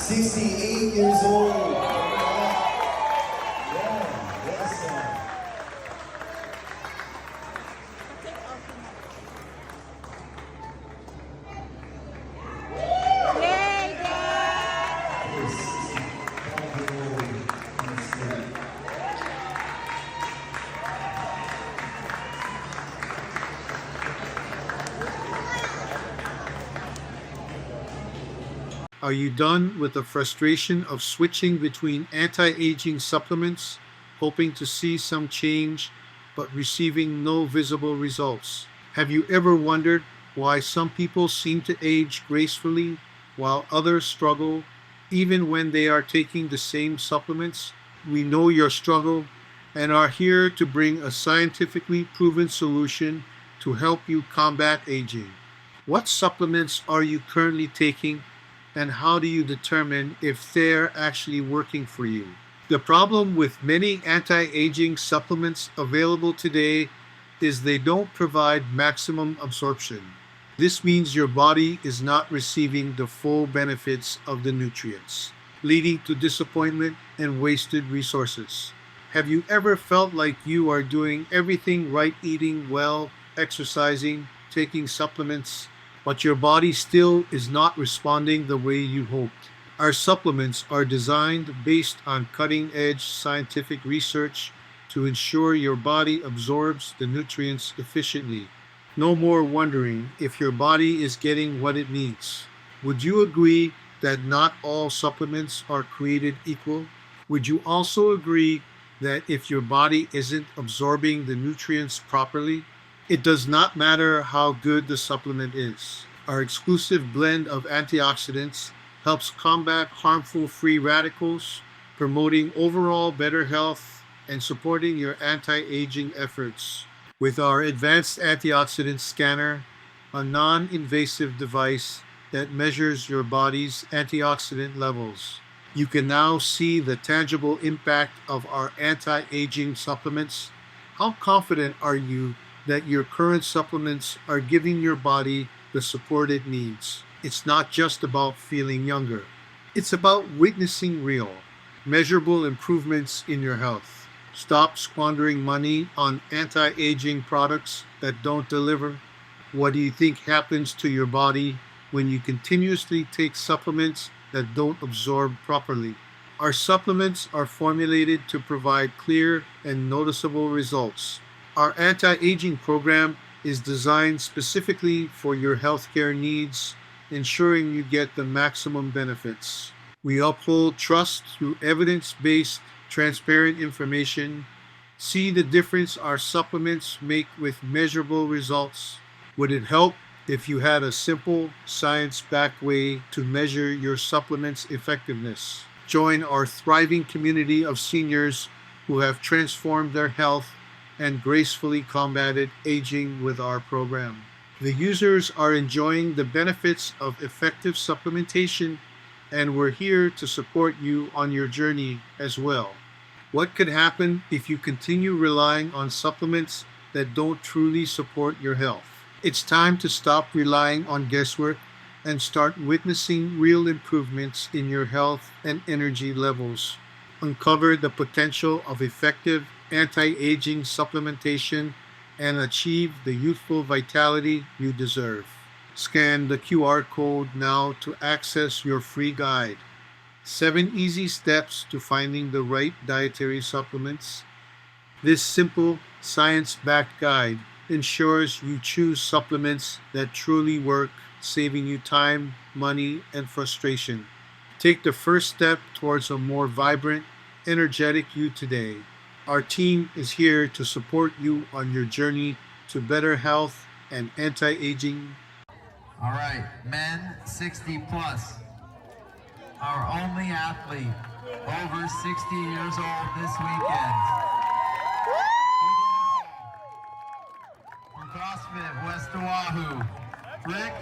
68 years old. Yeah, yes. Are you done with the frustration of switching between anti-aging supplements, hoping to see some change, but receiving no visible results? Have you ever wondered why some people seem to age gracefully while others struggle, even when they are taking the same supplements? We know your struggle and are here to bring a scientifically proven solution to help you combat aging. What supplements are you currently taking, and how do you determine if they're actually working for you? The problem with many anti-aging supplements available today is they don't provide maximum absorption. This means your body is not receiving the full benefits of the nutrients, leading to disappointment and wasted resources. Have you ever felt like you are doing everything right, eating well, exercising, taking supplements, but your body still is not responding the way you hoped? Our supplements are designed based on cutting-edge scientific research to ensure your body absorbs the nutrients efficiently. No more wondering if your body is getting what it needs. Would you agree that not all supplements are created equal? Would you also agree that if your body isn't absorbing the nutrients properly, it does not matter how good the supplement is? Our exclusive blend of antioxidants helps combat harmful free radicals, promoting overall better health and supporting your anti-aging efforts. With our advanced antioxidant scanner, a non-invasive device that measures your body's antioxidant levels, you can now see the tangible impact of our anti-aging supplements. How confident are you that your current supplements are giving your body the support it needs? It's not just about feeling younger. It's about witnessing real, measurable improvements in your health. Stop squandering money on anti-aging products that don't deliver. What do you think happens to your body when you continuously take supplements that don't absorb properly? Our supplements are formulated to provide clear and noticeable results. Our anti-aging program is designed specifically for your healthcare needs, ensuring you get the maximum benefits. We uphold trust through evidence-based, transparent information. See the difference our supplements make with measurable results. Would it help if you had a simple, science-backed way to measure your supplement's effectiveness? Join our thriving community of seniors who have transformed their health and gracefully combated aging with our program. The users are enjoying the benefits of effective supplementation, and we're here to support you on your journey as well. What could happen if you continue relying on supplements that don't truly support your health? It's time to stop relying on guesswork and start witnessing real improvements in your health and energy levels. Uncover the potential of effective anti-aging supplementation and achieve the youthful vitality you deserve. Scan the QR code now to access your free guide. 7 easy steps to finding the right dietary supplements. This simple, science-backed guide ensures you choose supplements that truly work, saving you time, money, and frustration. Take the first step towards a more vibrant, energetic you today. Our team is here to support you on your journey to better health and anti-aging. All right, men 60 plus. Our only athlete over 60 years old this weekend. From CrossFit West Oahu, Rick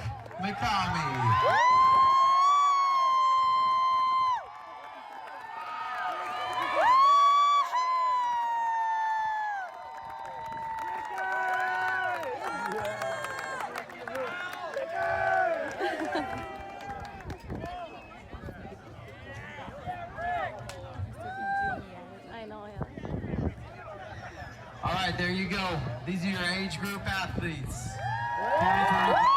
Mikami. right, there you go. These are your age group athletes. 2023.